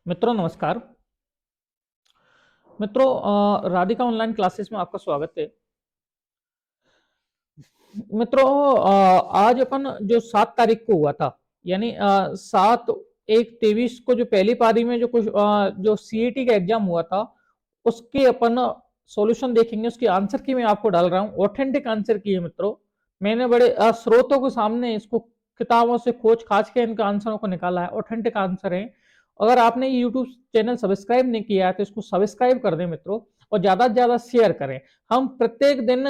मित्रों नमस्कार। मित्रों राधिका ऑनलाइन क्लासेस में आपका स्वागत है। मित्रों आज अपन जो 7 तारीख को हुआ था यानी 7/1/23 को जो पहली पारी में जो कुछ जो सीईटी का एग्जाम हुआ था उसके अपन सॉल्यूशन देखेंगे। उसकी आंसर की मैं आपको डाल रहा हूँ, ऑथेंटिक आंसर की है मित्रों। मैंने बड़े स्रोतों के सामने इसको किताबों से खोज खाज के इनके आंसरों को निकाला है, ऑथेंटिक आंसर है। अगर आपने यूट्यूब चैनल सब्सक्राइब नहीं किया है तो इसको सब्सक्राइब कर दें मित्रों, और ज्यादा से ज्यादा शेयर करें। हम प्रत्येक दिन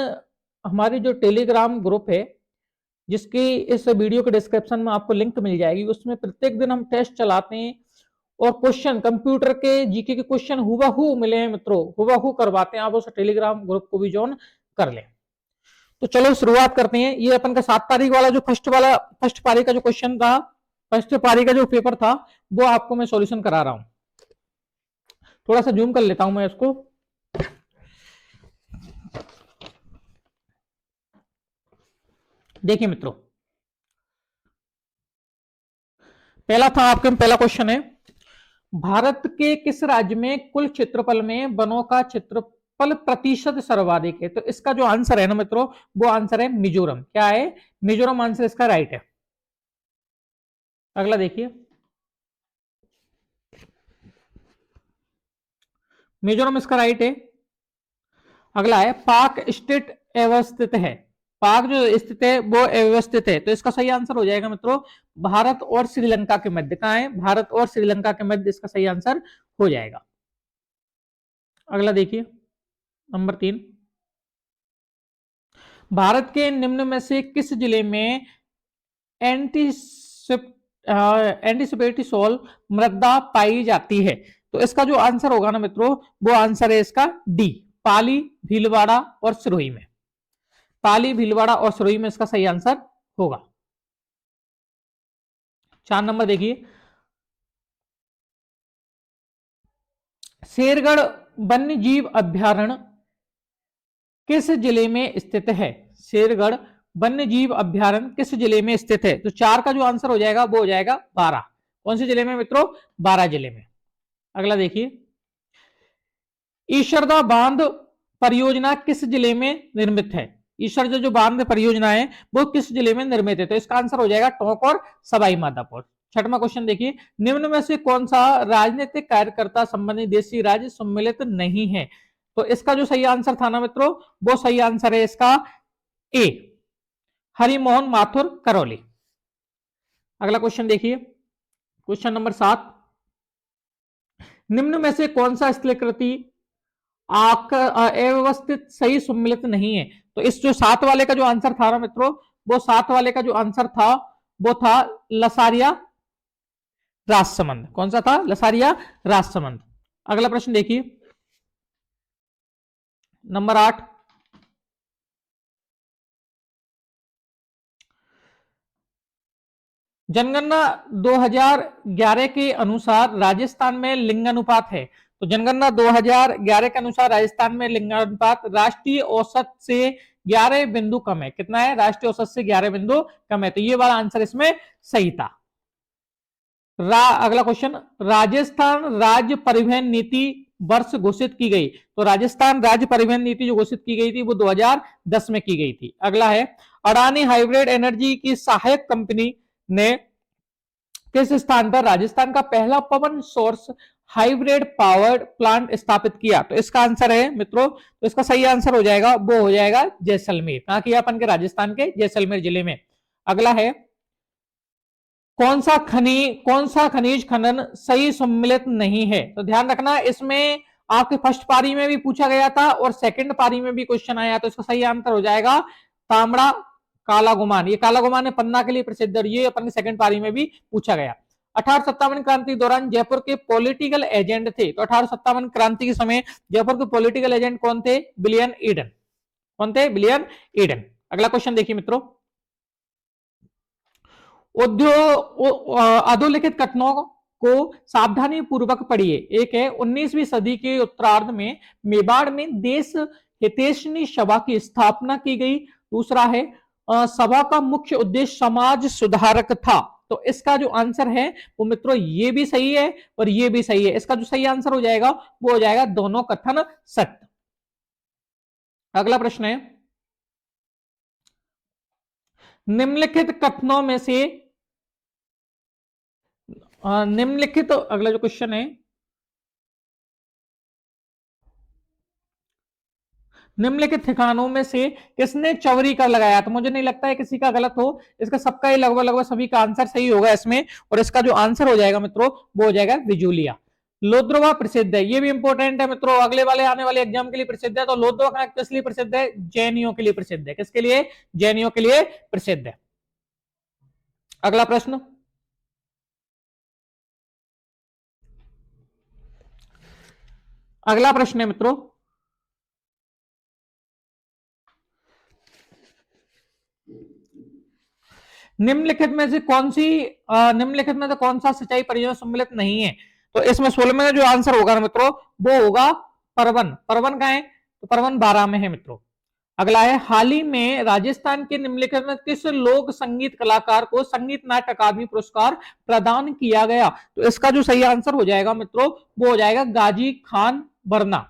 हमारी जो टेलीग्राम ग्रुप है जिसकी इस वीडियो के डिस्क्रिप्शन में आपको लिंक मिल जाएगी, उसमें प्रत्येक दिन हम टेस्ट चलाते हैं और क्वेश्चन कंप्यूटर के जीके के क्वेश्चन हुबहू मिले हैं मित्रों, हुबहू करवाते हैं। आप उस टेलीग्राम ग्रुप को भी ज्वाइन कर लें। तो चलो शुरुआत करते हैं। ये अपन का 7 तारीख वाला जो फर्स्ट पारी का जो क्वेश्चन था, फर्स्ट पारी का जो पेपर था वो आपको मैं सॉल्यूशन करा रहा हूं। थोड़ा सा जूम कर लेता हूं मैं इसको। देखिए मित्रों, पहला क्वेश्चन है, भारत के किस राज्य में कुल क्षेत्रफल में वनों का क्षेत्रफल प्रतिशत सर्वाधिक है? तो इसका जो आंसर है ना मित्रों, वो आंसर है मिजोरम। क्या है? मिजोरम आंसर इसका राइट है। अगला देखिए, मिजोरम इसका राइट है। अगला है, पाक स्टेट अवस्थित है। पाक जो स्थित है वो अव्यवस्थित है, तो इसका सही आंसर हो जाएगा मित्रों भारत और श्रीलंका के मध्य। कहां है? भारत और श्रीलंका के मध्य इसका सही आंसर हो जाएगा। अगला देखिए, नंबर 3, भारत के निम्न में से किस जिले में एंटीसिपेटिसोल मृदा पाई जाती है? तो इसका जो आंसर होगा ना मित्रों, वो आंसर है इसका डी, पाली, भीलवाड़ा और सिरोही में। पाली, भीलवाड़ा और सिरोही में इसका सही आंसर होगा। 4 नंबर देखिए, शेरगढ़ वन्य जीव अभ्यारण्य किस जिले में स्थित है? शेरगढ़ वन्य जीव अभ्यारण्य किस जिले में स्थित है? तो 4 का जो आंसर हो जाएगा वो हो जाएगा 12। कौन से जिले में मित्रों? 12 जिले में। अगला देखिए, ईश्वरदा बांध परियोजना किस जिले में निर्मित है? ईश्वरदा जो बांध परियोजना है वो किस जिले में निर्मित है? तो इसका आंसर हो जाएगा टोंक और सवाई माधोपुर। 6वां क्वेश्चन देखिए, निम्न में से कौन सा राजनीतिक कार्यकर्ता संबंधी देशी राज्य सम्मिलित नहीं है? तो इसका जो सही आंसर था ना मित्रों, वो सही आंसर है इसका ए, हरिमोहन माथुर करौली। अगला क्वेश्चन देखिए, क्वेश्चन नंबर 7, निम्न में से कौन सा स्थलाकृति अव्यवस्थित सही सम्मिलित नहीं है? तो इस जो 7 वाले का जो आंसर था ना मित्रों, वो 7 वाले का जो आंसर था वो था लसारिया राजसमंद। कौन सा था? लसारिया राजसमंद। अगला प्रश्न देखिए, नंबर 8, जनगणना 2011 के अनुसार राजस्थान में लिंगानुपात है। तो जनगणना 2011 के अनुसार राजस्थान में लिंगानुपात राष्ट्रीय औसत से 11 बिंदु कम है। कितना है? राष्ट्रीय औसत से 11 बिंदु कम है। तो ये वाला आंसर इसमें सही था। अगला क्वेश्चन, राजस्थान राज्य परिवहन नीति वर्ष घोषित की गई। तो राजस्थान राज्य परिवहन नीति जो घोषित की गई थी वो 2010 में की गई थी। अगला है, अडानी हाइब्रिड एनर्जी की सहायक कंपनी ने किस स्थान पर राजस्थान का पहला पवन सोर्स हाइब्रिड पावर प्लांट स्थापित किया? तो इसका आंसर है मित्रों, तो इसका सही आंसर हो जाएगा वो हो जाएगा जैसलमेर। कहां किया? अपन के राजस्थान के जैसलमेर जिले में। अगला है, कौन सा खनिज खनन सही सम्मिलित नहीं है? तो ध्यान रखना, इसमें आपके फर्स्ट पारी में भी पूछा गया था और सेकंड पारी में भी क्वेश्चन आया, तो इसका सही आंसर हो जाएगा तांबड़ा काला गुमान। ये काला गुमान है पन्ना के लिए प्रसिद्ध, और ये अपन सेकंड पारी में भी पूछा गया। 1857 क्रांति के दौरान जयपुर के पॉलिटिकल एजेंट थे। तो 1857 क्रांति के समय जयपुर के पॉलिटिकल एजेंट कौन थे? William Eden. कौन थे? William Eden. अगला क्वेश्चन देखिए मित्रों, अधोलिखित कथनों को सावधानी पूर्वक पढ़िए। एक है, 19वीं सदी के उत्तरार्ध में मेवाड़ में देश हितैषणी सभा की स्थापना की गई। दूसरा है, सभा का मुख्य उद्देश्य समाज सुधारक था। तो इसका जो आंसर है वो मित्रों ये भी सही है और ये भी सही है। इसका जो सही आंसर हो जाएगा वो हो जाएगा दोनों कथन सत्य। अगला प्रश्न है, निम्नलिखित कथनों में से निम्नलिखित, अगला जो क्वेश्चन है, निम्नलिखित ठिकानों में से किसने चौरी कर लगाया? तो मुझे नहीं लगता है किसी का गलत हो, इसका सबका ही लगभग लगभग सभी का आंसर सही होगा इसमें, और इसका जो आंसर हो जाएगा मित्रों वो हो जाएगा विजुलिया। लोद्रवा प्रसिद्ध है, ये भी इंपॉर्टेंट है मित्रों, अगले वाले आने वाले एग्जाम के लिए प्रसिद्ध है। तो लोद्रवा किस लिए प्रसिद्ध है? जैनियों के लिए प्रसिद्ध है। किसके लिए? जैनियों के लिए प्रसिद्ध है। अगला प्रश्न, अगला प्रश्न है मित्रों, निम्नलिखित में से कौन सी निम्नलिखित में से कौन सा सिंचाई परियोजना सम्मिलित नहीं है? तो इसमें 16 में जो आंसर होगा ना मित्रों वो होगा परवन। परवन कहां है? तो परवन 12 में है मित्रों। अगला है, हाल ही में राजस्थान के निम्नलिखित में किस लोक संगीत कलाकार को संगीत नाट्य अकादमी पुरस्कार प्रदान किया गया? तो इसका जो सही आंसर हो जाएगा मित्रों वो हो जाएगा गाजी खान बरना।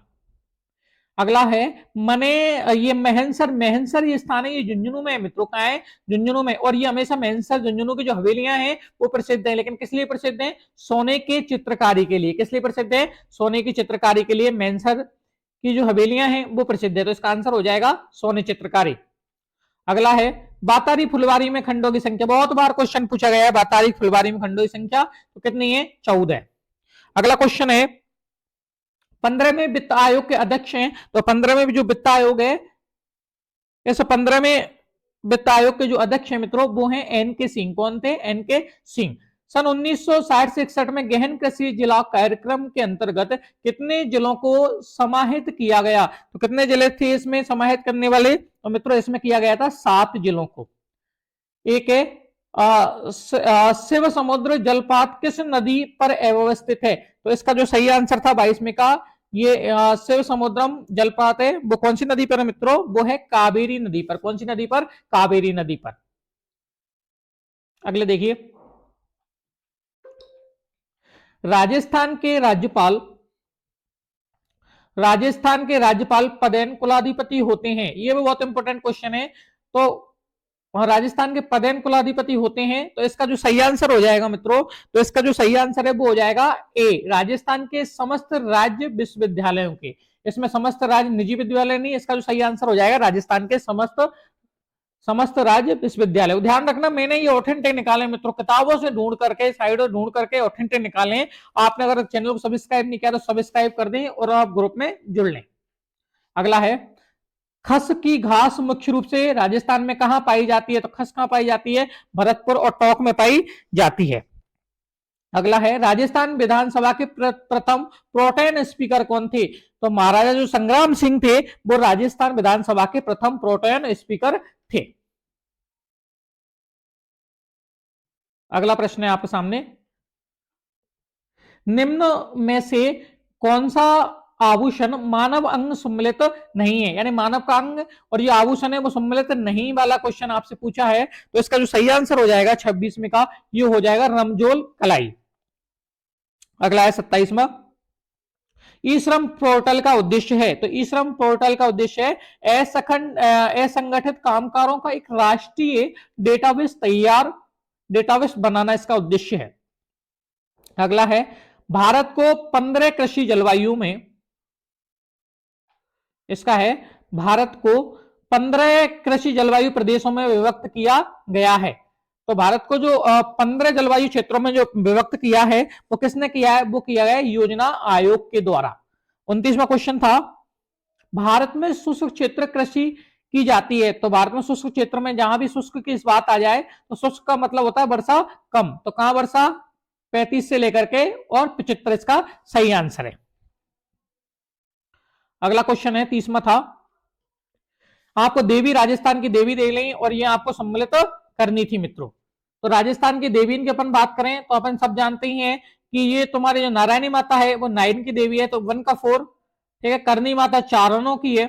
अगला है, मने ये मेहनसर, मेहनसर ये स्थान है, ये झुंझुनू में है मित्रों। कहां है? झुंझुनू में। और ये हमेशा मेहनसर झुंझुनू की जो हवेलियां हैं वो प्रसिद्ध है, लेकिन किस लिए प्रसिद्ध है? सोने के चित्रकारी के लिए। किस लिए प्रसिद्ध है? सोने की चित्रकारी के लिए मेहनसर की जो हवेलियां हैं वो प्रसिद्ध है। तो इसका आंसर हो जाएगा सोने चित्रकारी। अगला है, बातारी फुलवारी में खंडों की संख्या, बहुत बार क्वेश्चन पूछा गया है, बातारी फुलवारी में खंडों की संख्या तो कितनी है? 14। अगला क्वेश्चन है, 15वें वित्त आयोग के अध्यक्ष हैं, तो 15वें जो वित्त आयोग है, इस 15वें वित्त आयोग के जो अध्यक्ष हैं मित्रों वो हैं एन के सिंह। कौन थे? एन के सिंह। सन 1960 से 61 में गहन कृषि जिला कार्यक्रम के अंतर्गत कितने जिलों को समाहित किया गया? तो कितने जिले थे इसमें समाहित करने वाले? तो मित्रों इसमें किया गया था 7 जिलों को। एक है शिव समुद्र जलपात किस नदी पर अवस्थित है? तो इसका जो सही आंसर था 22 में का, ये शिव समुद्रम जलपात है, वो कौन सी नदी पर है मित्रों? वो है कावेरी नदी पर। कौन सी नदी पर? कावेरी नदी पर। अगले देखिए, राजस्थान के राज्यपाल, राजस्थान के राज्यपाल पदेन कुलाधिपति होते हैं, ये भी बहुत इंपॉर्टेंट क्वेश्चन है। तो राजस्थान के पदेन कुलाधिपति होते हैं, तो इसका जो सही आंसर हो जाएगा मित्रों, तो इसका जो सही आंसर है वो हो जाएगा ए, राजस्थान के समस्त राज्य विश्वविद्यालयों के। इसमें समस्त राज्य निजी विद्यालय नहीं, इसका जो सही आंसर हो जाएगा राजस्थान के समस्त राज्य विश्वविद्यालय। ध्यान रखना मैंने ये ऑथेंटिक निकाले मित्रों, किताबों से ढूंढ करके, साइडों ढूंढ करके ऑथेंटिक निकाले। आपने अगर चैनल को सब्सक्राइब नहीं किया तो सब्सक्राइब कर दें और आप ग्रुप में जुड़ लें। अगला है, खस की घास मुख्य रूप से राजस्थान में कहां पाई जाती है? तो खस कहां पाई जाती है? भरतपुर और टोंक में पाई जाती है। अगला है, राजस्थान विधानसभा के प्रथम प्रोटेन स्पीकर कौन थे? तो महाराजा जो संग्राम सिंह थे वो राजस्थान विधानसभा के प्रथम प्रोटेन स्पीकर थे। अगला प्रश्न है आपके सामने, निम्न में से कौन सा आभूषण मानव अंग सम्मिलित नहीं है? यानी मानव का अंग और ये आभूषण है वो सम्मिलित नहीं वाला क्वेश्चन आपसे पूछा है, तो इसका जो सही आंसर हो जाएगा 26 में का, ये हो जाएगा रमजोल कलाई। अगला है 27वां, ई श्रम पोर्टल का उद्देश्य है, तो ई श्रम पोर्टल का उद्देश्य है असंगठित कामगारों का एक राष्ट्रीय डेटाबेस बनाना, इसका उद्देश्य है। अगला है, भारत को 15 कृषि जलवायु में, इसका है भारत को 15 कृषि जलवायु प्रदेशों में विभक्त किया गया है। तो भारत को जो 15 जलवायु क्षेत्रों में जो विभक्त किया है वो किसने किया है? वो किया गया योजना आयोग के द्वारा। 29वां क्वेश्चन था, भारत में शुष्क क्षेत्र कृषि की जाती है, तो भारत में शुष्क क्षेत्र में जहां भी शुष्क की इस बात आ जाए तो शुष्क का मतलब होता है वर्षा कम, तो कहां वर्षा? 35 से लेकर के और 75 इसका सही आंसर है। अगला क्वेश्चन है 30वां था, आपको देवी, राजस्थान की देवी दे लें और ये आपको सम्मिलित करनी थी मित्रों। तो राजस्थान की देवी की अपन बात करें तो अपन सब जानते ही हैं कि ये तुम्हारे जो नारायणी माता है वो 9 की देवी है, तो 1 का 4, ठीक है। करनी माता चारणों की है,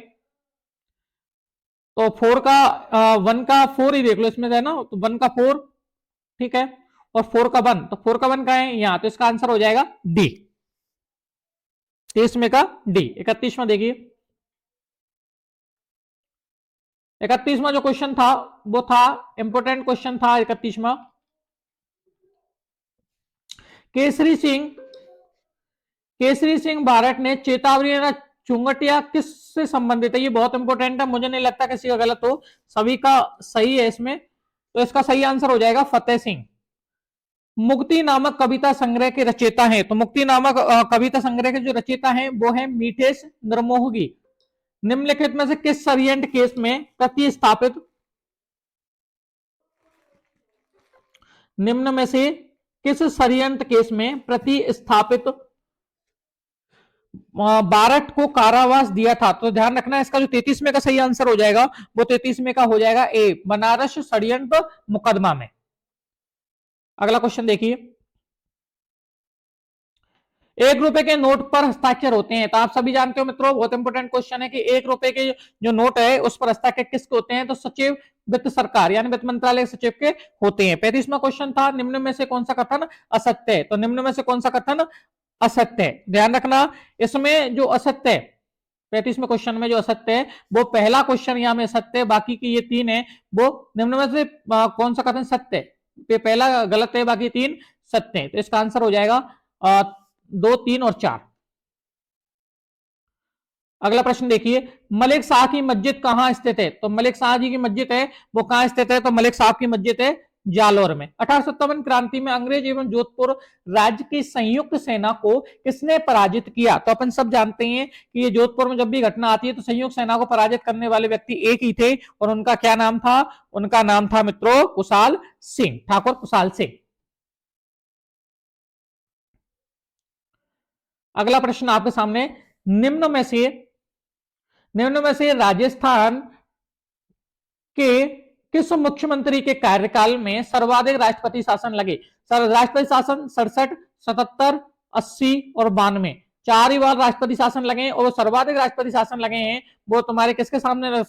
तो 1 का 4 ही देख लो इसमें है ना, तो 1 का 4, ठीक है। और 4 का 1, तो 4 का 1 कहां है, यहां, तो इसका आंसर हो जाएगा डी, 23 में का डी। 31वां देखिए, 31वां जो क्वेश्चन था वो था, इंपोर्टेंट क्वेश्चन था 31वां। केसरी सिंह, केसरी सिंह भारत ने चेतावनी चुंगटिया किससे संबंधित है, ये बहुत इंपॉर्टेंट है, मुझे नहीं लगता किसी का गलत हो, सभी का सही है इसमें, तो इसका सही आंसर हो जाएगा फतेह सिंह। मुक्ति नामक कविता संग्रह के रचयिता हैं, तो मुक्ति नामक कविता संग्रह के जो रचयिता हैं वो है मीठेश नरमोहगी। निम्नलिखित में से किस षड्यंत्र केस में प्रतिस्थापित, निम्न में से किस षड्यंत्र केस में प्रतिस्थापित बारट को कारावास दिया था, तो ध्यान रखना इसका जो 33 में का सही आंसर हो जाएगा वो 33 में का हो जाएगा ए, बनारस षड्यंत्र मुकदमा में। अगला क्वेश्चन देखिए, 1 रुपए के नोट पर हस्ताक्षर होते हैं, तो आप सभी जानते हो मित्रों, बहुत इंपॉर्टेंट क्वेश्चन है कि 1 रुपए के जो नोट है उस पर हस्ताक्षर किसके होते हैं, तो सचिव वित्त सरकार यानी वित्त मंत्रालय सचिव के होते हैं। 35वां क्वेश्चन था, निम्न में से कौन सा कथन असत्य है, तो निम्न में से कौन सा कथन असत्य है, ध्यान रखना इसमें जो असत्य है, 35वें क्वेश्चन में जो असत्य है वो पहला क्वेश्चन यहाँ में सत्य है, बाकी की ये 3 है वो निम्न में से कौन सा कथन सत्य है, पहला गलत है बाकी 3 सत्य है, तो इसका आंसर हो जाएगा 2, 3 और 4। अगला प्रश्न देखिए, मलिक शाह की मस्जिद कहां स्थित है, तो मलिक शाह जी की मस्जिद है वो कहां स्थित है, तो मलिक साहब की मस्जिद है जालौर में। 1857 क्रांति में अंग्रेज एवं जोधपुर राज्य की संयुक्त सेना को किसने पराजित किया, तो अपन सब जानते हैं कि ये जोधपुर में जब भी घटना आती है तो संयुक्त सेना को पराजित करने वाले व्यक्ति एक ही थे, और उनका क्या नाम था, उनका नाम था मित्रों कुशाल सिंह, ठाकुर कुशाल सिंह। अगला प्रश्न आपके सामने, निम्न में से राजस्थान के किस मुख्यमंत्री के कार्यकाल में सर्वाधिक राष्ट्रपति शासन लगे, राष्ट्रपति शासन 67, 77, 80 और 92, 4 ही बार राष्ट्रपति शासन लगे और वो सर्वाधिक राष्ट्रपति शासन लगे हैं वो तुम्हारे किसके सामने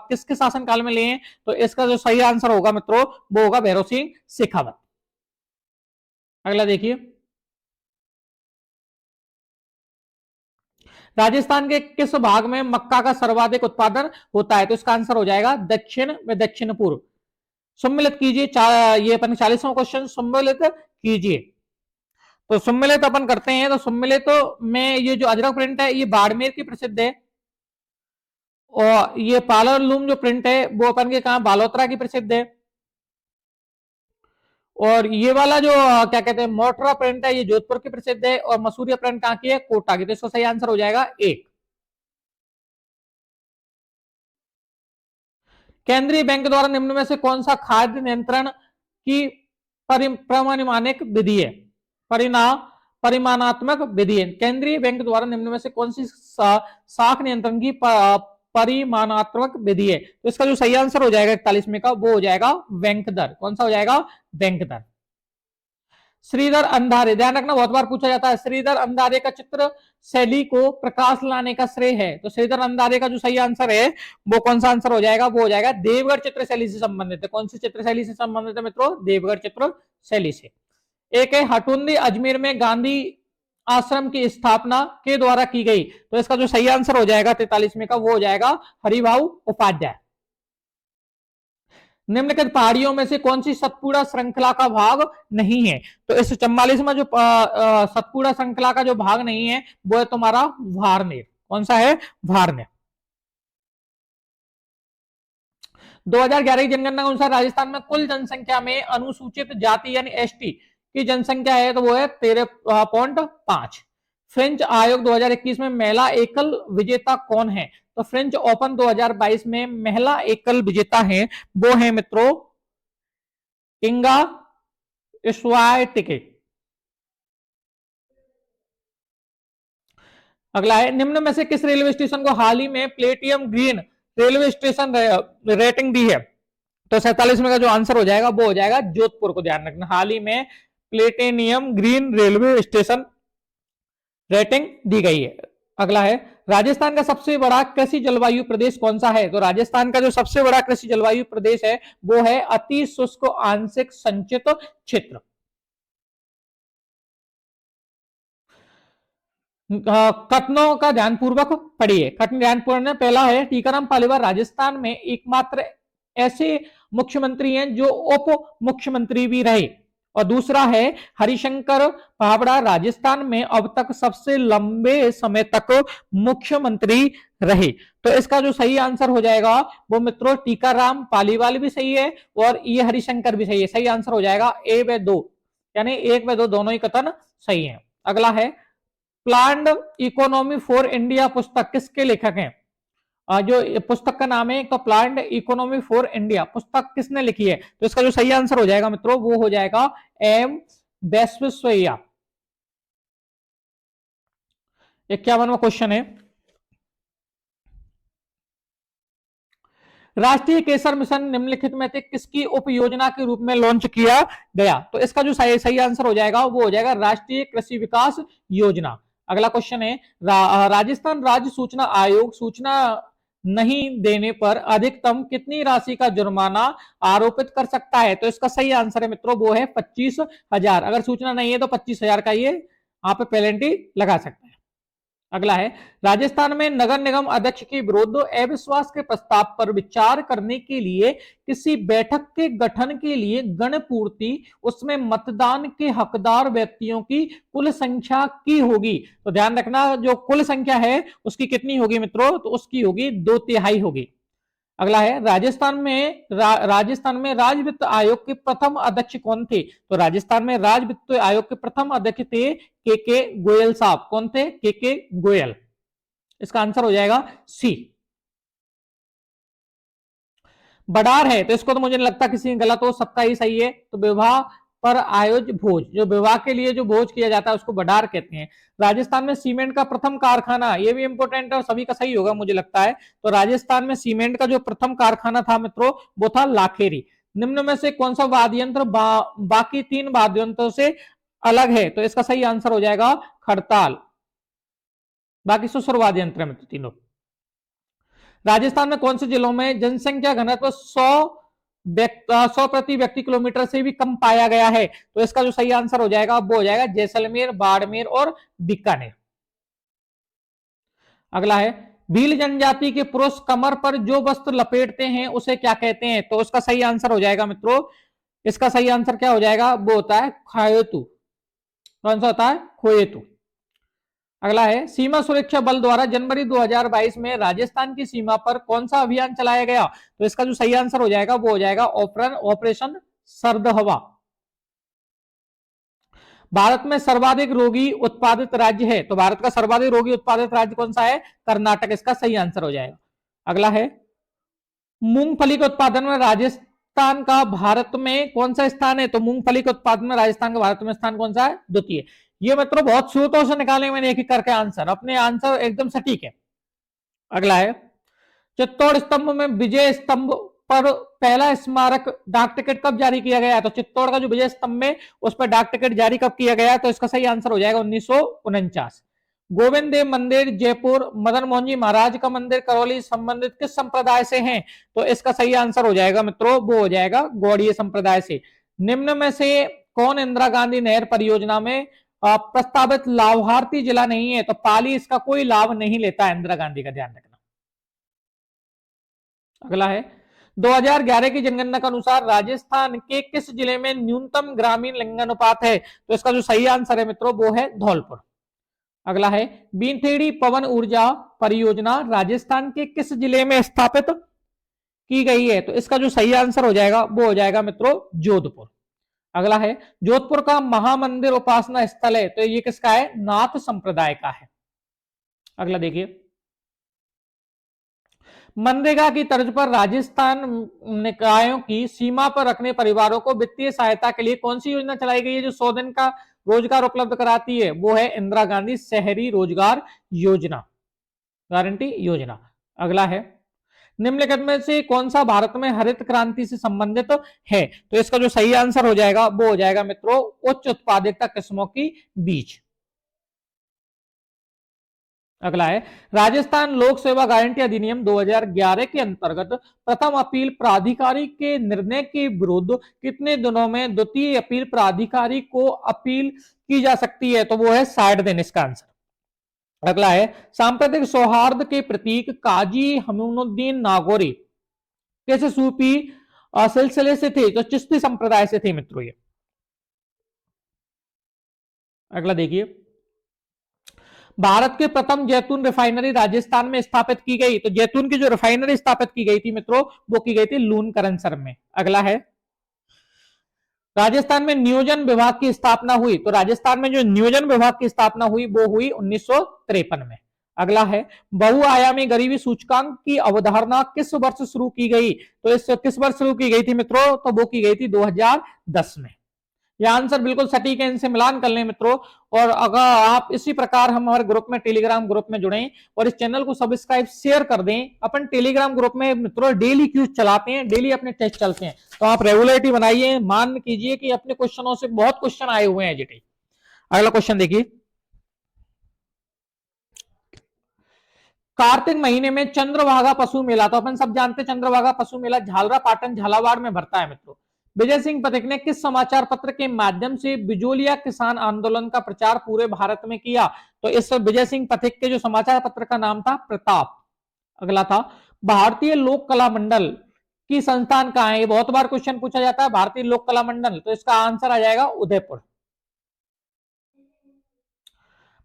किसके शासन काल में लिए हैं, तो इसका जो सही आंसर होगा मित्रों वो होगा भैरव सिंह शेखावत। अगला देखिए, राजस्थान के किस भाग में मक्का का सर्वाधिक उत्पादन होता है, तो इसका आंसर हो जाएगा दक्षिण व दक्षिण पूर्व। सम्मिलित कीजिए, ये अपन 40वां क्वेश्चन सम्मिलित कीजिए, तो सम्मिलित अपन करते हैं, तो सम्मिलित में ये जो अजरक प्रिंट है ये बाड़मेर की प्रसिद्ध है, और ये पालरलूम जो प्रिंट है वो अपन के कहा बालोतरा की प्रसिद्ध है, और ये वाला जो क्या कहते हैं मोटरा प्रिंट है ये जोधपुर की प्रसिद्ध है, और मसूरिया प्रिंट कहां की है, कोटा की, तो इसका सही आंसर हो जाएगा 1। केंद्रीय बैंक द्वारा निम्न में से कौन सा खाद्य नियंत्रण की परिमाणिक विधि है, परिमाणात्मक विधि है, केंद्रीय बैंक द्वारा निम्न में से कौन सी साख नियंत्रण की परिमाणात्मक विधि है, तो इसका जो सही आंसर हो जाएगा 41 में का वो हो जाएगा बैंक दर, कौन सा हो जाएगा बैंक दर। श्रीधर अंधारे, ध्यान रखना बहुत बार पूछा जाता है, श्रीधर अंधारे का चित्र शैली को प्रकाश लाने का श्रेय है, तो श्रीधर अंधारे का जो सही आंसर है वो कौन सा आंसर हो जाएगा, वो हो जाएगा देवगढ़ चित्र शैली से संबंधित है, कौन सी चित्र शैली से संबंधित है मित्रों, देवगढ़ चित्र शैली से। एक है हटुंदी अजमेर में गांधी आश्रम की स्थापना के द्वारा की गई, तो इसका जो सही आंसर हो जाएगा 43 में का वो हो जाएगा हरिभाऊ उपाध्याय। निम्नलिखित पहाड़ियों में से कौन सी सतपुड़ा श्रृंखला का भाग नहीं है, तो इस 44 में जो सतपुड़ा श्रृंखला का जो भाग नहीं है वो है तुम्हारा वारनेर, कौन सा है वारनेर। 2011 की जनगणना के अनुसार राजस्थान में कुल जनसंख्या में अनुसूचित जाति यानी एसटी की जनसंख्या है तो वो है 13.5। फ्रेंच आयोग 2021 में महिला एकल विजेता कौन है, तो फ्रेंच ओपन 2022 में महिला एकल विजेता है वो है मित्रों इंगा स्वातिक। अगला है, निम्न में से किस रेलवे स्टेशन को हाल ही में प्लेटियम ग्रीन रेलवे स्टेशन रेटिंग दी है, तो 47 में का जो आंसर हो जाएगा वो हो जाएगा जोधपुर को, ध्यान रखना हाल ही में platinum green railway station rating दी गई है। अगला है, राजस्थान का सबसे बड़ा कृषि जलवायु प्रदेश कौन सा है, तो राजस्थान का जो सबसे बड़ा कृषि जलवायु प्रदेश है वो है अति शुष्क आंशिक संचित क्षेत्र। कथनों का ध्यानपूर्वक पढ़िए। कथन ध्यानपूर्वक, पहला है टीकाराम पालीवाल राजस्थान में एकमात्र ऐसे मुख्यमंत्री हैं जो उप मुख्यमंत्री भी रहे। और दूसरा है हरिशंकर पावड़ा राजस्थान में अब तक सबसे लंबे समय तक मुख्यमंत्री रहे। तो इसका जो सही आंसर हो जाएगा वो मित्रों टीकाराम पालीवाल भी सही है और ये हरिशंकर भी सही है। सही आंसर हो जाएगा ए व दो, यानी एक व दो दोनों ही कथन सही है। अगला है प्लान्ड इकोनॉमी फॉर इंडिया पुस्तक किसके लेखक हैं? जो पुस्तक का नाम है तो प्लान्ड इकोनॉमी फॉर इंडिया पुस्तक किसने लिखी है? तो इसका जो सही आंसर हो जाएगा मित्रों वो हो जाएगा एम विश्वेश्वरैया। 51वां क्वेश्चन है राष्ट्रीय केसर मिशन निम्नलिखित में से किसकी उप योजना के रूप में लॉन्च किया गया? तो इसका जो सही आंसर हो जाएगा वो हो जाएगा राष्ट्रीय कृषि विकास योजना। अगला क्वेश्चन है राजस्थान राज्य सूचना आयोग सूचना नहीं देने पर अधिकतम कितनी राशि का जुर्माना आरोपित कर सकता है? तो इसका सही आंसर है मित्रों वो है 25,000। अगर सूचना नहीं है तो 25,000 का ये आप पेनल्टी लगा सकते हैं। अगला है राजस्थान में नगर निगम अध्यक्ष के विरुद्ध अविश्वास के प्रस्ताव पर विचार करने के लिए किसी बैठक के गठन के लिए गणपूर्ति उसमें मतदान के हकदार व्यक्तियों की कुल संख्या की होगी। तो ध्यान रखना जो कुल संख्या है उसकी कितनी होगी मित्रों? तो उसकी होगी 2/3 होगी। अगला है राजस्थान में राज्य वित्त आयोग के प्रथम अध्यक्ष कौन थे? तो राजस्थान में राज्य वित्त आयोग के प्रथम अध्यक्ष थे के गोयल साहब। कौन थे? के गोयल। इसका आंसर हो जाएगा सी। बडार है तो इसको तो मुझे नहीं लगता किसी गलत हो, सबका ही सही है। तो विवाह पर आयोज भोज, जो विवाह के लिए जो भोज किया जाता है उसको बडार कहते हैं। राजस्थान में सीमेंट का प्रथम कारखाना, ये भी इंपॉर्टेंट है और सभी का सही होगा मुझे लगता है। तो राजस्थान में सीमेंट का जो प्रथम कारखाना था मित्रों वो था लाखेरी। निम्न में से कौन सा वाद्य यंत्र बाकी 3 वाद्य यंत्रों से अलग है? तो इसका सही आंसर हो जाएगा खड़ताल। बाकी सुर वाद्य यंत्र है तीनों। राजस्थान में कौन से जिलों में जनसंख्या घनत्व 100 प्रति व्यक्ति किलोमीटर से भी कम पाया गया है? तो इसका जो सही आंसर हो जाएगा वो हो जाएगा जैसलमेर, बाड़मेर और बीकानेर। अगला है भील जनजाति के पुरुष कमर पर जो वस्त्र लपेटते हैं उसे क्या कहते हैं? तो उसका सही आंसर हो जाएगा मित्रों, इसका सही आंसर क्या हो जाएगा वो होता है खायोतु। कौन सा होता है? खोएतु। अगला है सीमा सुरक्षा बल द्वारा जनवरी 2022 में राजस्थान की सीमा पर कौन सा अभियान चलाया गया? तो इसका जो सही आंसर हो जाएगा वो हो जाएगा ऑपरेशन सर्द हवा। भारत में सर्वाधिक रोगी उत्पादित राज्य है, तो भारत का सर्वाधिक रोगी उत्पादित राज्य कौन सा है? कर्नाटक। इसका सही आंसर हो जाएगा। अगला है मूंगफली के उत्पादन में राजस्थान का भारत में कौन सा स्थान है? तो मूंगफली के उत्पादन में राजस्थान का भारत में स्थान कौन सा है? द्वितीय। ये मतलब बहुत स्रोतों से निकाले मैंने एक एक करके आंसर, अपने आंसर एकदम सटीक है। अगला है चित्तौड़ स्तंभ में विजय स्तंभ पर पहला स्मारक डाक टिकट कब जारी किया गया? तो चित्तौड़ का जो विजय स्तंभ में उस पर डाक टिकट जारी कब किया गया? तो इसका सही आंसर हो जाएगा 1949। गोविंद देव मंदिर जयपुर, मदन मोहन जी महाराज का मंदिर करौली संबंधित किस संप्रदाय से हैं? तो इसका सही आंसर हो जाएगा मित्रों वो हो जाएगा गौड़ीय संप्रदाय से। निम्न में से कौन इंदिरा गांधी नहर परियोजना में प्रस्तावित लाभार्थी जिला नहीं है? तो पाली इसका कोई लाभ नहीं लेता है इंदिरा गांधी का, ध्यान रखना। अगला है 2011 की जनगणना के अनुसार राजस्थान के किस जिले में न्यूनतम ग्रामीण लिंगानुपात है? तो इसका जो सही आंसर है मित्रों वो है धौलपुर। अगला है बीनथेड़ी पवन ऊर्जा परियोजना राजस्थान के किस जिले में स्थापित की गई है? तो इसका जो सही आंसर हो जाएगा वो हो जाएगा मित्रों जोधपुर। अगला है जोधपुर का महामंदिर उपासना स्थल है, तो ये किसका है? नाथ संप्रदाय का है। अगला देखिए मनरेगा की तर्ज पर राजस्थान निकायों की सीमा पर रखने परिवारों को वित्तीय सहायता के लिए कौन सी योजना चलाई गई है जो 100 दिन का रोजगार उपलब्ध कराती है? वो है इंदिरा गांधी शहरी रोजगार योजना, गारंटी योजना। अगला है निम्नलिखित में से कौन सा भारत में हरित क्रांति से संबंधित है? तो इसका जो सही आंसर हो जाएगा वो हो जाएगा मित्रों उच्च उत्पादकता किस्मों की बीज। अगला है राजस्थान लोक सेवा गारंटी अधिनियम 2011 के अंतर्गत प्रथम अपील प्राधिकारी के निर्णय के विरुद्ध कितने दिनों में द्वितीय अपील प्राधिकारी को अपील की जा सकती है? तो वो है 60 दिन इसका आंसर। अगला है सांप्रदायिक सौहार्द के प्रतीक काजी हमीउद्दीन नागौरी कैसे सूफी सिलसिले से थे? तो चिश्ती संप्रदाय से थे मित्रों ये। अगला देखिए, भारत के प्रथम जैतून रिफाइनरी राजस्थान में स्थापित की गई। तो जैतून की जो रिफाइनरी स्थापित की गई थी मित्रों, वो की गई थी लूनकरनसर में। अगला है, राजस्थान में नियोजन विभाग की स्थापना हुई। तो राजस्थान में जो नियोजन विभाग की स्थापना हुई वो हुई 1953 में। अगला है, बहुआयामी गरीबी सूचकांक की अवधारणा किस वर्ष शुरू की गई? तो इस किस वर्ष शुरू की गई थी मित्रों? तो वो की गई थी 2010 में। यह आंसर बिल्कुल सटीक है, इनसे मिलान कर लें मित्रों। और अगर आप इसी प्रकार हम हमारे ग्रुप में, टेलीग्राम ग्रुप में जुड़े और इस चैनल को सब्सक्राइब शेयर कर दें। अपन टेलीग्राम ग्रुप में मित्रों डेली क्यूज चलाते हैं, डेली अपने टेस्ट चलते हैं, तो आप रेगुलरिटी बनाइए। मान कीजिए कि अपने क्वेश्चनों से बहुत क्वेश्चन आए हुए हैं जीटी। अगला क्वेश्चन देखिए, कार्तिक महीने में चंद्रभागा पशु मेला, तो अपन सब जानते हैं चंद्रभागा पशु मेला झालरा पाटन झालावाड़ में भरता है मित्रों। विजय सिंह पथिक ने किस समाचार पत्र के माध्यम से बिजोलिया किसान आंदोलन का प्रचार पूरे भारत में किया? तो इस विजय सिंह पथिक के जो समाचार पत्र का नाम था प्रताप। अगला था, भारतीय लोक कला मंडल की संस्थान कहां है? ये बहुत बार क्वेश्चन पूछा जाता है, भारतीय लोक कला मंडल, तो इसका आंसर आ जाएगा उदयपुर।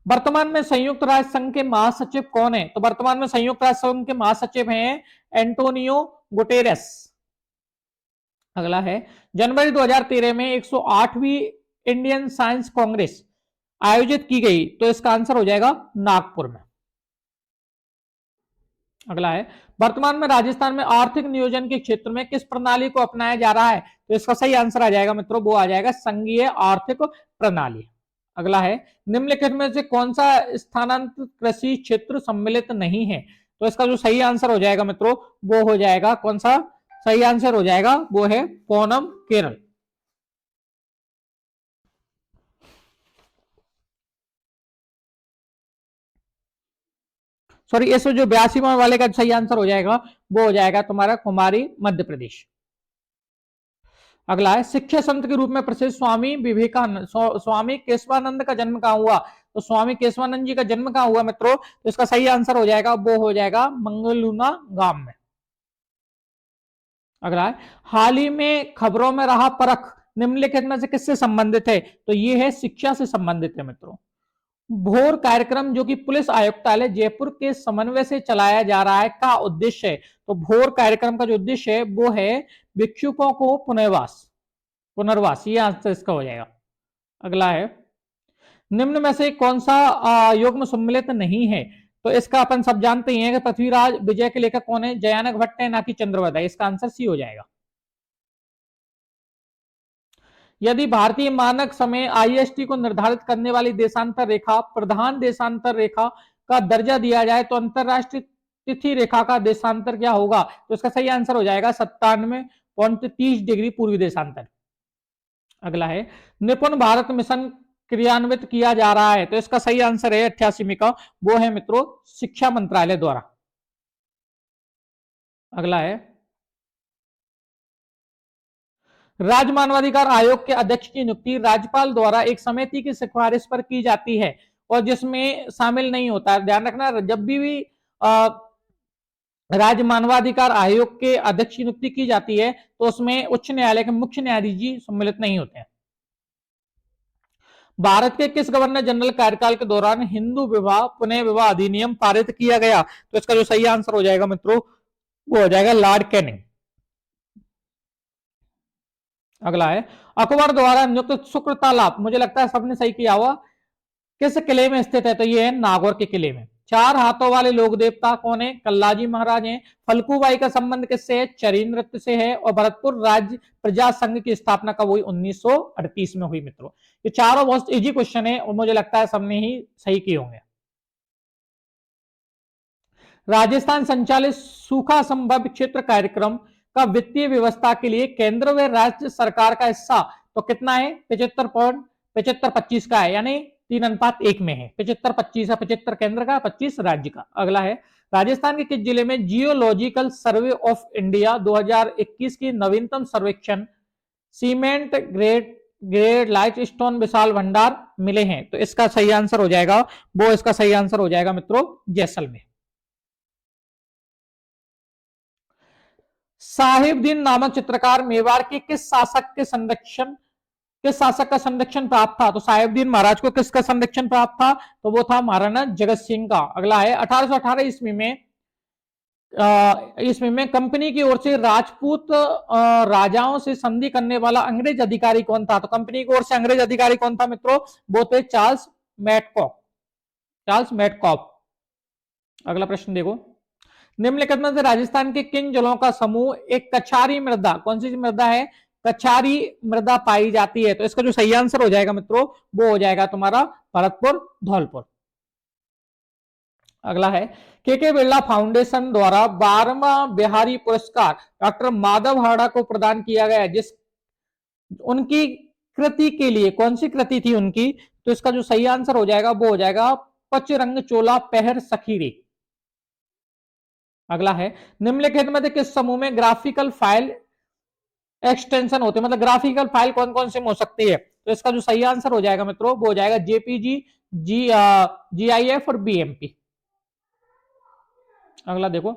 वर्तमान में संयुक्त राष्ट्र संघ के महासचिव कौन है? तो वर्तमान में संयुक्त राष्ट्र संघ के महासचिव हैं एंटोनियो गुटेरेस। अगला है, जनवरी 2013 में 108वीं इंडियन साइंस कांग्रेस आयोजित की गई, तो इसका आंसर हो जाएगा नागपुर में। अगला है, वर्तमान में राजस्थान में आर्थिक नियोजन के क्षेत्र में किस प्रणाली को अपनाया जा रहा है? तो इसका सही आंसर आ जाएगा मित्रों, वो आ जाएगा संघीय आर्थिक प्रणाली। अगला है, निम्नलिखित में से कौन सा स्थानांतरित कृषि क्षेत्र सम्मिलित नहीं है? तो इसका जो सही आंसर हो जाएगा मित्रों, वो हो जाएगा कौन सा? सही आंसर हो जाएगा वो है पोनम केरल। सॉरी, इस जो 82वां वाले का सही आंसर हो जाएगा वो हो जाएगा तुम्हारा कुमारी मध्य प्रदेश। अगला है, शिक्षा संत के रूप में प्रसिद्ध स्वामी विवेकानंद, स्वामी केशवानंद का जन्म कहां हुआ? तो स्वामी केशवानंद जी का जन्म कहां हुआ मित्रों? तो इसका सही आंसर हो जाएगा वो हो जाएगा मंगलूना गांव में। अगला है, हाल ही में खबरों में रहा परख निम्नलिखित में से किससे संबंधित है? तो ये है शिक्षा से संबंधित है मित्रों। भोर कार्यक्रम जो कि पुलिस आयुक्तालय जयपुर के समन्वय से चलाया जा रहा है का उद्देश्य है? तो भोर कार्यक्रम का जो उद्देश्य है वो है भिक्षुकों को पुनर्वास, ये आंसर इसका हो जाएगा। अगला है, निम्न में से कौन सा युग्म सम्मिलित नहीं है? तो इसका अपन सब जानते ही हैं कि पृथ्वीराज विजय के लेखक कौन है? जयानक भट्ट है, ना कि चंद्रवत है। इसका आंसर सी हो जाएगा। यदि भारतीय मानक समय आईएसटी को निर्धारित करने वाली देशांतर रेखा प्रधान देशांतर रेखा का दर्जा दिया जाए तो अंतरराष्ट्रीय तिथि रेखा का देशांतर क्या होगा? तो इसका सही आंसर हो जाएगा 97.30 डिग्री पूर्वी देशांतर। अगला है, निपुण भारत मिशन क्रियान्वित किया जा रहा है, तो इसका सही आंसर है 88 का, वो है मित्रों शिक्षा मंत्रालय द्वारा। अगला है, राज्य मानवाधिकार आयोग के अध्यक्ष की नियुक्ति राज्यपाल द्वारा एक समिति की सिफारिश पर की जाती है और जिसमें शामिल नहीं होता है। ध्यान रखना, जब भी राज्य मानवाधिकार आयोग के अध्यक्ष की नियुक्ति की जाती है तो उसमें उच्च न्यायालय के मुख्य न्यायाधीश जी सम्मिलित नहीं होते हैं। भारत के किस गवर्नर जनरल कार्यकाल के दौरान हिंदू विवाह पुनः विवाह अधिनियम पारित किया गया? तो इसका जो सही आंसर हो जाएगा मित्रों, वो हो जाएगा लॉर्ड कैनिंग। अगला है, अकबर द्वारा नियुक्त शुक्र तालाब, मुझे लगता है सबने सही किया हुआ, किस किले में स्थित है? तो ये है नागौर के किले में। चार हाथों वाले लोक देवता कौन है? कल्लाजी महाराज हैं। फल्गुबाई का संबंध किससे है? चरी नृत्य से है। और भरतपुर राज्य प्रजा संघ की स्थापना कब हुई? 1938 में हुई मित्रों। ये चारों बहुत इजी क्वेश्चन है और मुझे लगता है सबने ही सही किए होंगे। राजस्थान संचालित सूखा संभव क्षेत्र कार्यक्रम का वित्तीय व्यवस्था के लिए केंद्र व राज्य सरकार का हिस्सा तो कितना है? 75.25 का है, यानी 3:1 में है। 75-25 है, 75 केंद्र का, 25 राज्य का। अगला है, राजस्थान के किस जिले में जियोलॉजिकल सर्वे ऑफ इंडिया 2021 की नवीनतम सर्वेक्षण cement grade grade light stone विशाल भंडार मिले हैं। तो इसका सही आंसर हो जाएगा वो, इसका सही आंसर हो जाएगा मित्रों जैसलमेर। साहिबदीन नामक चित्रकार मेवाड़ के किस शासक का संरक्षण प्राप्त था? तो साहिबदीन महाराज को किसका संरक्षण प्राप्त था? तो वो था महाराणा जगत सिंह का। अगला है 1818 ईस्वी में कंपनी की ओर से राजपूत राजाओं से संधि करने वाला अंग्रेज अधिकारी कौन था? तो कंपनी की ओर से अंग्रेज अधिकारी कौन था मित्रों? वो थे चार्ल्स मैटकॉफ। अगला प्रश्न देखो, निम्नलिखित में से राजस्थान के किन जलों का समूह एक कछारी मृदा, कौन सी मृदा है? कछारी मृदा पाई जाती है। तो इसका जो सही आंसर हो जाएगा मित्रों वो हो जाएगा तुम्हारा भरतपुर धौलपुर। अगला है के बिरला फाउंडेशन द्वारा 12वां बिहारी पुरस्कार डॉक्टर माधव हाड़ा को प्रदान किया गया, जिस उनकी कृति के लिए, कौन सी कृति थी उनकी? तो इसका जो सही आंसर हो जाएगा वो हो जाएगा पचरंग चोला पहर सखीरे। अगला है निम्नलिखित में से किस समूह में ग्राफिकल फाइल एक्सटेंशन होते हैं, मतलब ग्राफिकल फाइल कौन कौन से हो सकती है? तो इसका जो सही आंसर हो जाएगा मित्रों वो हो जाएगा जेपीजी, जीआईएफ और बीएमपी। अगला देखो,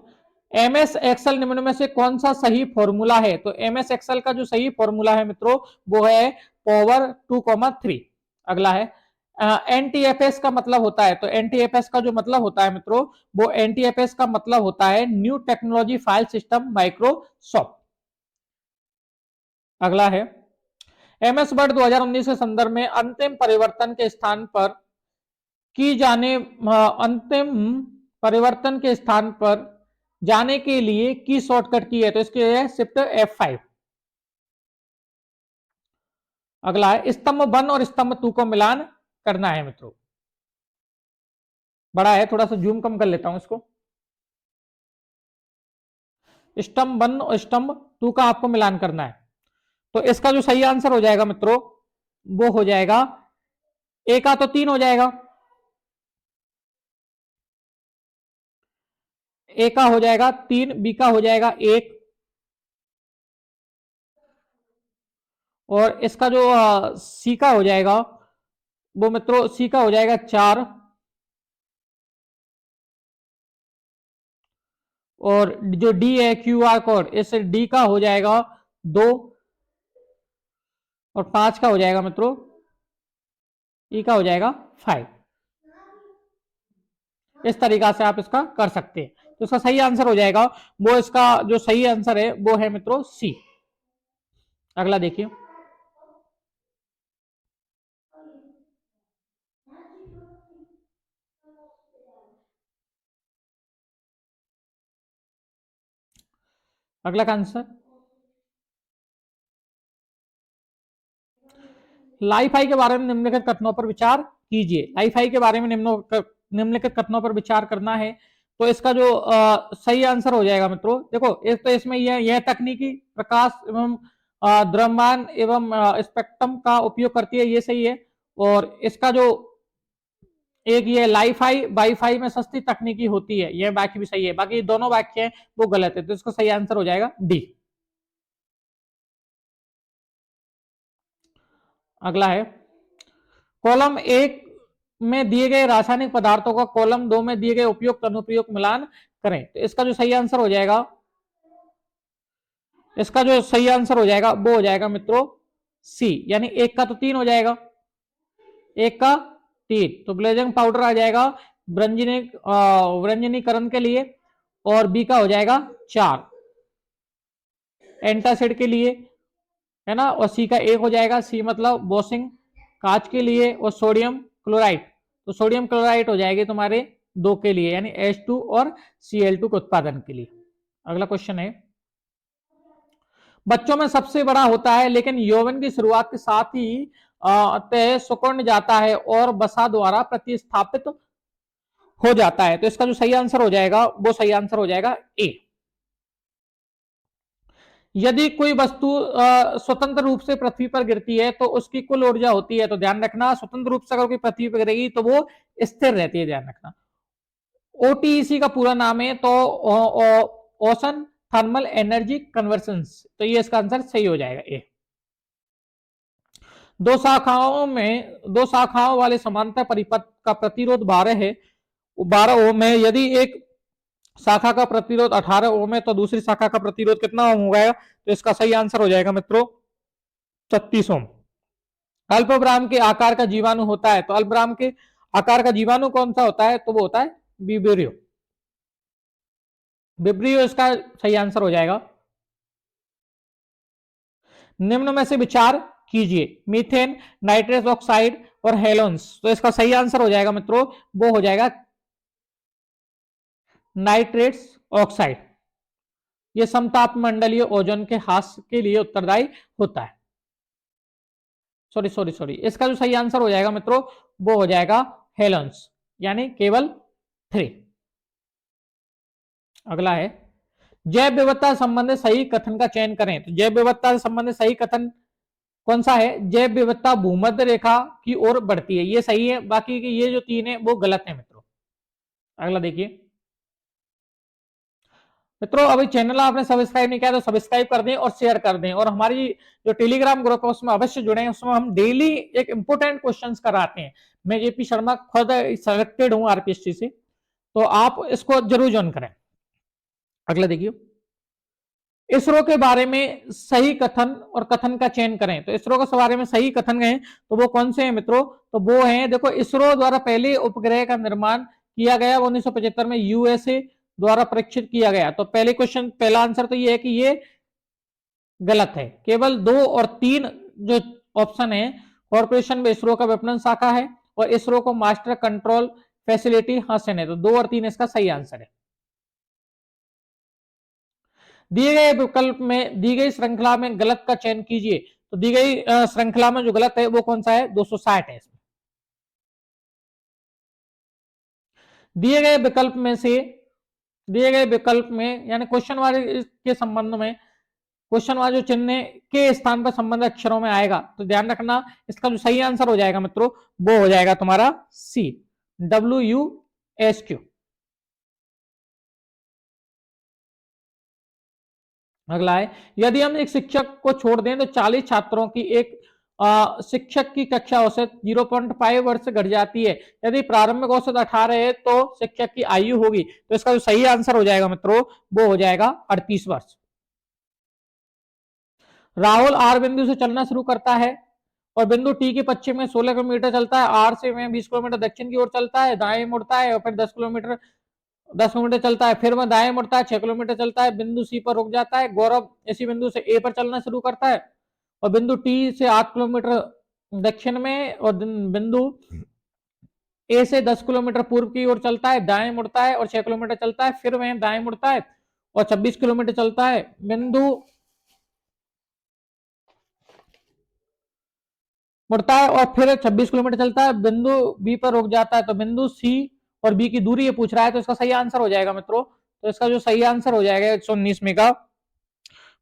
एमएस एक्सेल निम्न में से कौन सा सही फॉर्मूला है? तो एमएस एक्सेल का जो सही फॉर्मूला है मित्रों वो है पावर 2,3। अगला है एनटीएफएस का मतलब होता है, तो एनटीएफएस का जो मतलब होता है मित्रों वो एनटीएफएस का मतलब होता है new technology file system Microsoft. अगला है एमएस वर्ड 2019 के संदर्भ में अंतिम परिवर्तन के स्थान पर की जाने अंतिम परिवर्तन के स्थान पर जाने के लिए की शॉर्टकट की है, तो इसके लिए शिफ्ट F5। अगला है स्तंभ 1 और स्तंभ 2 को मिलान करना है मित्रों। बड़ा है, थोड़ा सा जूम कम कर लेता हूं इसको। स्तंभ 1 और स्तंभ 2 का आपको मिलान करना है, तो इसका जो सही आंसर हो जाएगा मित्रों वो हो जाएगा ए का तो 3 हो जाएगा, ए का हो जाएगा 3, बी का हो जाएगा 1 और इसका जो सी का हो जाएगा वो मित्रों सी का हो जाएगा 4 और जो डी है क्यूआर कोड इस डी का हो जाएगा 2 और 5 का हो जाएगा मित्रों ई का हो जाएगा 5। इस तरीका से आप इसका कर सकते हैं, तो इसका सही आंसर हो जाएगा वो, इसका जो सही आंसर है वो है मित्रों सी। अगला देखिए, अगला का आंसर लाइफाई के बारे में निम्नलिखित कथनों पर विचार कीजिए। लाइफाई के बारे में निम्नलिखित कथनों पर विचार करना है, तो इसका जो सही आंसर हो जाएगा मित्रों देखो, एक तो इसमें यह तकनीकी प्रकाश एवं द्रव्यमान एवं स्पेक्ट्रम का उपयोग करती है, ये सही है। और इसका जो एक ये लाइफाई वाईफाई में सस्ती तकनीकी होती है, यह वाक्य भी सही है, बाकी दोनों वाक्य हैं वो गलत है, तो इसका सही आंसर हो जाएगा डी। अगला है कॉलम 1 में दिए गए रासायनिक पदार्थों का कॉलम 2 में दिए गए उपयुक्त अनुप्रयोग मिलान करें, तो इसका जो सही आंसर हो जाएगा, इसका जो सही आंसर हो जाएगा वो हो जाएगा मित्रों सी, यानी 1 का तो 3 हो जाएगा, 1 का 3, तो ब्लीचिंग पाउडर आ जाएगा व्रंजनीकरण के लिए, और बी का हो जाएगा 4 एंटासिड के लिए, है ना, और सी का 1 हो जाएगा, सी मतलब वॉशिंग कांच के लिए, और सोडियम क्लोराइड, तो सोडियम क्लोराइड हो जाएगी तुम्हारे 2 के लिए, यानी H2 और Cl2 के उत्पादन के लिए। अगला क्वेश्चन है बच्चों में सबसे बड़ा होता है लेकिन यौवन की शुरुआत के साथ ही तय सुकड़ जाता है और वसा द्वारा प्रतिस्थापित हो जाता है, तो इसका जो सही आंसर हो जाएगा वो सही आंसर हो जाएगा ए। यदि कोई वस्तु स्वतंत्र रूप से पृथ्वी पर गिरती है तो उसकी कुल ऊर्जा होती है, तो ध्यान रखना स्वतंत्र रूप से अगर कोई पृथ्वी पर गिरेगी तो वो स्थिर रहती है, ध्यान रखना। ओटीईसी का पूरा नाम है तो ओशन थर्मल एनर्जी कन्वर्सन, तो ये इसका आंसर सही हो जाएगा ए। दो शाखाओं वाले समांतर परिपथ का प्रतिरोध 12 है, 12 ओम है। यदि एक शाखा का प्रतिरोध 18 ओम है तो दूसरी शाखा का प्रतिरोध कितना ओम होगा? तो इसका सही आंसर हो जाएगा मित्रों 36 ओम। अल्पविराम के आकार का जीवाणु होता है, तो अल्पविराम के आकार का जीवाणु कौन सा होता है? तो वो होता है विब्रियो। विब्रियो इसका सही आंसर हो जाएगा। निम्न में से विचार कीजिए, मीथेन, नाइट्रस ऑक्साइड और हेलोन्स। तो इसका सही आंसर हो जाएगा मित्रों, वो हो जाएगा नाइट्रेट्स ऑक्साइड। ये समताप मंडलीय ओजोन के ह्रास के लिए उत्तरदायी होता है। सॉरी, इसका जो सही आंसर हो जाएगा मित्रों वो हो जाएगा हेलोन्स, यानी केवल 3। अगला है जैव विविधता संबंधित सही कथन का चयन करें। तो जैव विविधता से संबंधित सही कथन कौन सा है? जैव विविधता भूमध्य रेखा की ओर बढ़ती है, ये सही है। बाकी के ये जो 3 है वो गलत है मित्रों। अगला देखिए मित्रों, अभी चैनल आपने सब्सक्राइब नहीं किया तो सब्सक्राइब कर दें और शेयर कर दें, और हमारी जो टेलीग्राम ग्रुप है उसमें अवश्य जुड़े। उसमें हम डेली एक इंपोर्टेंट क्वेश्चंस कराते हैं। मैं जेपी शर्मा खुद सेलेक्टेड हूं आरपीएससी से, तो आप इसको जरूर ज्वाइन करें। अगला देखिए, इसरो के बारे में सही कथन और कथन का चयन करें। तो इसरो के बारे में सही कथन है तो वो कौन से हैं मित्रों? तो वो हैं, देखो, इसरो द्वारा पहले उपग्रह का निर्माण किया गया 1975 में यूएसए द्वारा परीक्षित किया गया। तो पहले क्वेश्चन, पहला आंसर तो ये है कि ये गलत है। केवल 2 और 3 जो ऑप्शन है, कॉर्पोरेशन में इसरो का विपणन शाखा है और इसरो को मास्टर कंट्रोल फैसिलिटी हासिल है। तो 2 और 3 इसका सही आंसर है। दिए गए विकल्प में दी गई श्रृंखला में गलत का चयन कीजिए। तो दी गई श्रृंखला में जो गलत है वो कौन सा है? 260 है। दिए गए विकल्प में से, दिए गए विकल्प में यानी क्वेश्चन वाले के संबंध में, क्वेश्चन वाला जो चिन्ह के स्थान पर संबंध अक्षरों में आएगा तो ध्यान रखना, इसका जो सही आंसर हो जाएगा मित्रों वो हो जाएगा तुम्हारा सी, WUSQ। अगला है, यदि हम एक शिक्षक को छोड़ दें तो 40 छात्रों की एक शिक्षक की कक्षा औसत 0.5 वर्ष से घट जाती है। यदि प्रारंभिक औसत 18 है तो शिक्षक की आयु होगी। तो इसका जो सही आंसर हो जाएगा मित्रों वो हो जाएगा 38 वर्ष। राहुल आर बिंदु से चलना शुरू करता है और बिंदु टी के पश्चिम में 16 किलोमीटर चलता है। आर से वह 20 किलोमीटर दक्षिण की ओर चलता है, दाएं मुड़ता है और फिर 10 किलोमीटर चलता है। फिर वह दाएं मुड़ता है, 6 किलोमीटर चलता है, बिंदु सी पर रुक जाता है। गौरव इसी बिंदु से ए पर चलना शुरू करता है और बिंदु टी से 8 किलोमीटर दक्षिण में और बिंदु ए से 10 किलोमीटर पूर्व की ओर चलता है, दाएं मुड़ता है और 6 किलोमीटर चलता है। फिर वह दाएं मुड़ता है और 26 किलोमीटर चलता है, बिंदु मुड़ता है और फिर 26 किलोमीटर चलता है, बिंदु बी पर रुक जाता है। तो बिंदु सी और बी की दूरी ये पूछ रहा है, तो इसका सही आंसर हो जाएगा मित्रों, तो इसका जो सही आंसर हो जाएगा 119 में का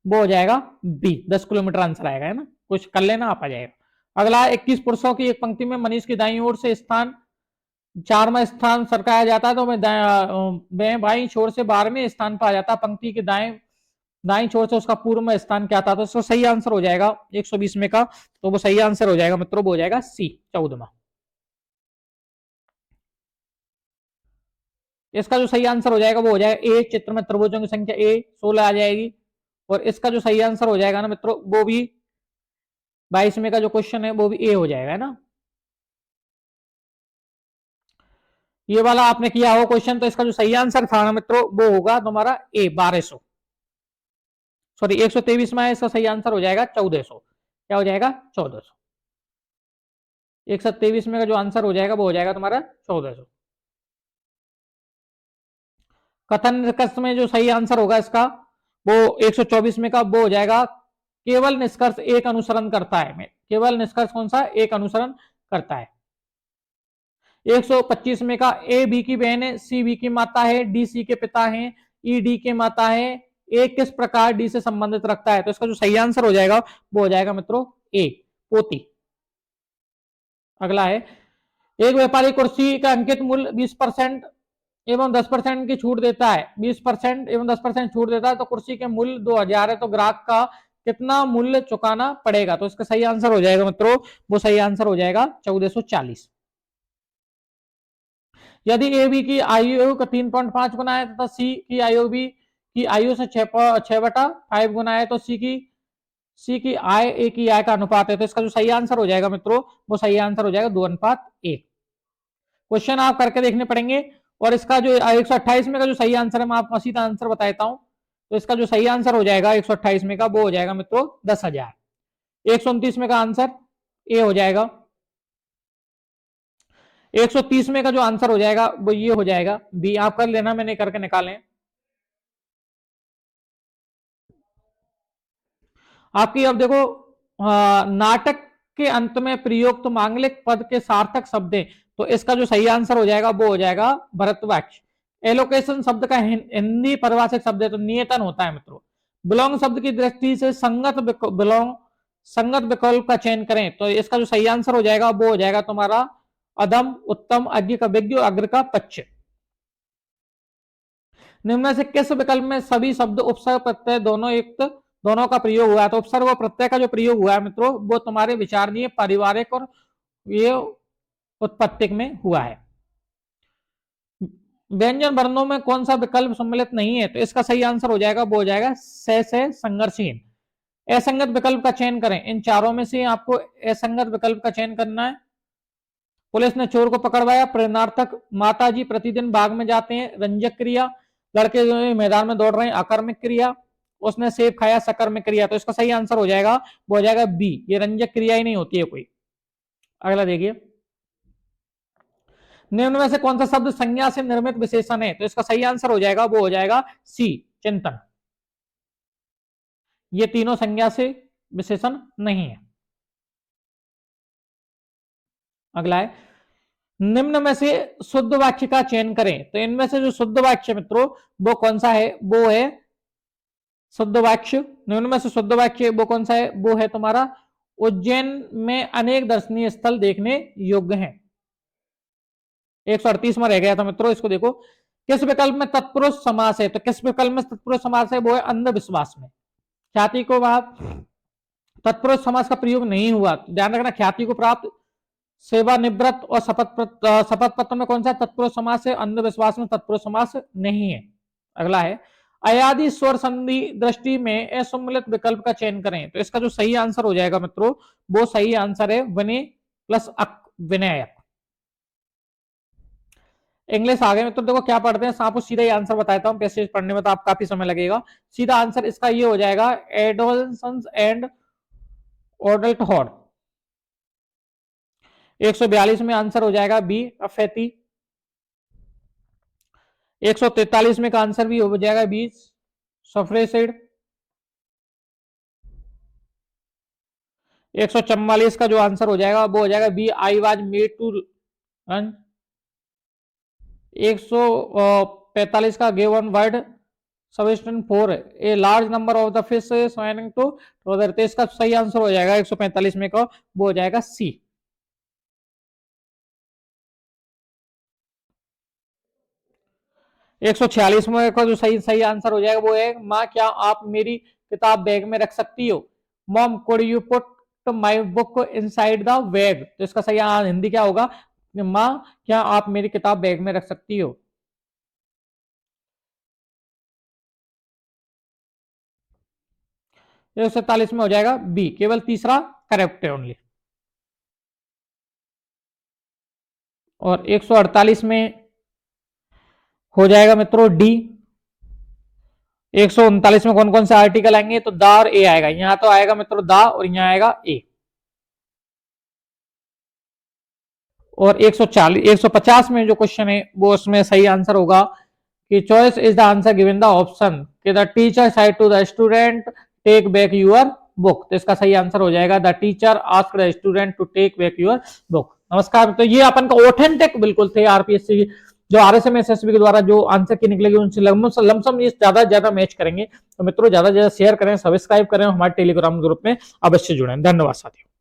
वो हो जाएगा बी, 10 किलोमीटर आंसर आएगा, है ना। कुछ कर लेना, आप आ जाएगा। अगला, 21 पुरुषों की एक पंक्ति में मनीष की दाईं ओर से स्थान 4वां स्थान सरकाया जाता है तो मैं बाईं छोर से 12वें स्थान पर आ जाता है। पंक्ति के दाईं छोर से उसका पूर्व में स्थान क्या था? तो इसका सही आंसर हो जाएगा 120 में का, तो वो सही आंसर हो जाएगा मित्रों, वो हो जाएगा सी, 14वां। इसका जो सही आंसर हो जाएगा वो हो जाएगा ए, चित्र में त्रिभुजों की संख्या ए 16 आ जाएगी। और इसका जो सही आंसर हो जाएगा ना मित्रों वो भी 22 में का जो क्वेश्चन है वो भी ए हो जाएगा, है ना। ये वाला आपने किया हो क्वेश्चन, तो इसका जो सही आंसर था ना मित्रों वो होगा तुम्हारा ए, 1200, सॉरी 123 में है। इसका सही आंसर हो जाएगा 1400। क्या हो जाएगा? 1400। 123 में का जो आंसर हो जाएगा वो हो जाएगा तुम्हारा 1400। कथन निष्कर्ष में जो सही आंसर होगा इसका वो 124 में का वो हो जाएगा केवल निष्कर्ष एक अनुसरण करता है। केवल निष्कर्ष कौन सा? एक अनुसरण करता है। 125 में का ए बी की बहन है, सी बी की माता है, डी सी के पिता हैं, ई डी के माता है, ए किस प्रकार डी से संबंधित रखता है? तो इसका जो सही आंसर हो जाएगा वो हो जाएगा मित्रों ए, पोती। अगला है, एक व्यापारी कुर्सी का अंकित मूल्य 20% एवं 10% की छूट देता है, 20% एवं 10% छूट देता है तो कुर्सी के मूल्य 2000 है। तो ग्राहक का कितना मूल्य चुकाना पड़ेगा। तो इसका सही आंसर हो जाएगा मित्रों, वो सही आंसर हो जाएगा 1440। यदि ए बी की आयु का 3.5 गुना है तथा सी की आयु बी की आयु से 6/5 गुना है तो सी की आय ए की आय का अनुपात है। तो इसका जो सही आंसर हो जाएगा मित्रों, वो सही आंसर हो जाएगा 2:1। क्वेश्चन आप करके देखने पड़ेंगे। और इसका जो 128 में का जो सही आंसर है, मैं आपको सीधा आंसर बता देता हूं। तो इसका जो सही आंसर हो जाएगा 128 में का, वो हो जाएगा मित्रों 10,000। 129 में का आंसर ए हो जाएगा। 130 में का जो आंसर हो जाएगा वो ये हो जाएगा बी। आप कर लेना, मैंने करके निकालें। आपकी अब देखो, नाटक के अंत में प्रयुक्त मांगलिक पद के सार्थक शब्द है। तो इसका जो सही आंसर हो जाएगा वो हो जाएगा भरतवाक्ष। एलोकेशन शब्द का हिंदी परिभाषिक शब्द है, तो नियतन होता है मित्रों। बिलोंग शब्द की दृष्टि से संगत विकल्प का चयन करें। तो इसका जो सही आंसर हो जाएगा वो हो जाएगा तुम्हारा अदम, उत्तम, अज्ञ का विज्ञ, अग्र का पक्ष। निम्न से किस विकल्प में सभी शब्द उपसर्ग प्रत्यय दोनों का प्रयोग हुआ है। तो उपसर्ग और प्रत्यय का जो प्रयोग हुआ है मित्रों, वो तुम्हारे विचारणीय, पारिवारिक और ये उत्पत्तिक में हुआ है। व्यंजन वर्णों में कौन सा विकल्प सम्मिलित नहीं है। तो इसका सही आंसर हो जाएगा वो हो जाएगा से संघर्षहीन। असंगत विकल्प का चयन करें। इन चारों में से आपको असंगत विकल्प का चयन करना है। पुलिस ने चोर को पकड़वाया, प्रेरणार्थक। माताजी प्रतिदिन बाग में जाते हैं, रंजक क्रिया। लड़के जो मैदान में दौड़ रहे हैं, आकर्मिक क्रिया। उसने सेब खाया, सकर्मिक क्रिया। तो इसका सही आंसर हो जाएगा वो हो जाएगा बी, ये रंजक क्रिया ही नहीं होती है कोई। अगला देखिए, निम्न में से कौन सा शब्द संज्ञा से निर्मित विशेषण है। तो इसका सही आंसर हो जाएगा वो हो जाएगा सी, चिंतन। ये तीनों संज्ञा से विशेषण नहीं है। अगला है, निम्न में से शुद्ध वाक्य का चयन करें। तो इनमें से जो शुद्ध वाक्य मित्रों वो कौन सा है, वो है शुद्ध वाक्य। निम्न में से शुद्ध वाक्य वो कौन सा है, वो है तुम्हारा उज्जैन में अनेक दर्शनीय स्थल देखने योग्य हैं। 138 में रह गया था मित्रों, इसको देखो। किस विकल्प में तत्पुरुष समास है। तो किस विकल्प में तत्पुरुष समास है, वो है अंधविश्वास में। ख्याति को तत्पुरुष समास का प्रयोग नहीं हुआ। ध्यान रखना, ख्याति को प्राप्त, सेवानिवृत्त और शपथ पत्र में कौन सा तत्पुरुष समास है, अंधविश्वास में तत्पुरुष समास नहीं है। अगला है, अयादि स्वर संधि दृष्टि में असम्मिलित विकल्प का चयन करें। तो इसका जो सही आंसर हो जाएगा मित्रों, वो सही आंसर है विनय प्लस अक, विनयक। इंग्लिश आ गए मित्रों, देखो क्या पढ़ते हैं, आपको सीधा ही आंसर बताता हूं, पैसेज पढ़ने में तो आप काफी समय लगेगा। सीधा आंसर इसका ये हो जाएगा एडोलेसेंस एंड एडल्टहुड। 142 में आंसर हो जाएगा बी, अफेती। 143 में का आंसर भी हो जाएगा बी, सफरेसिड। 144 का जो आंसर हो जाएगा वो हो जाएगा B, I was made to run. 145 का give one word sufficient for a large number of the fish swimming to other. तो इसका सही आंसर हो जाएगा 145 में का, वो हो जाएगा सी। 146 में का जो सही आंसर हो जाएगा वो है, माँ क्या आप मेरी किताब बैग में रख सकती हो। Mom could you put my book inside the bag. तो इसका सही हिंदी क्या होगा, माँ क्या आप मेरी किताब बैग में रख सकती हो। 147 में हो जाएगा बी, केवल तीसरा करेक्ट है ओनली। और 148 में हो जाएगा मित्रों डी। 139 में कौन कौन से आर्टिकल आएंगे, तो दा और ए आएगा। यहां तो आएगा मित्रों दा और यहां आएगा ए। और 150 में जो क्वेश्चन है वो उसमें सही आंसर होगा कि choice is the answer given the option कि the teacher said to the student take back your book. तो इसका सही आंसर हो जाएगा the teacher asked the student to take back your book. नमस्कार, तो ये अपन का ऑथेंटिक बिल्कुल थे आरपीएससी जो आरएसएम एसएसबी के द्वारा जो आंसर की निकलेगी उनसे लमसम ये ज्यादा मैच करेंगे। तो मित्रों ज्यादा शेयर करें, सब्सक्राइब करें, हमारे टेलीग्राम ग्रुप में अवश्य जुड़ें। धन्यवाद साथियों।